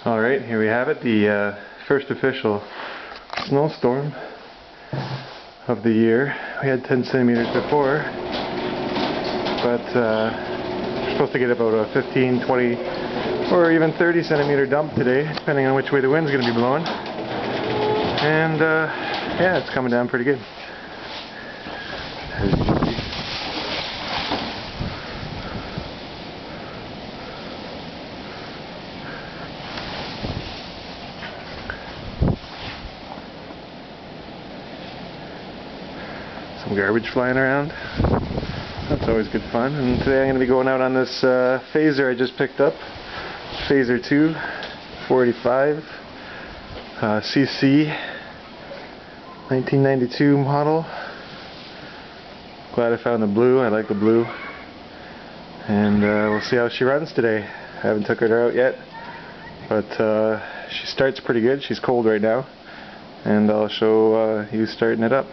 Alright, here we have it, the first official snowstorm of the year. We had 10 centimeters before, but we're supposed to get about a 15, 20, or even 30 centimeter dump today, depending on which way the wind's going to be blowing. And yeah, it's coming down pretty good. As you can see. Some garbage flying around. That's always good fun. And today I'm going to be going out on this Phazer I just picked up. Phazer II, 485 cc, 1992 model. Glad I found the blue. I like the blue. And we'll see how she runs today. I haven't took her out yet, but she starts pretty good. She's cold right now, and I'll show you starting it up.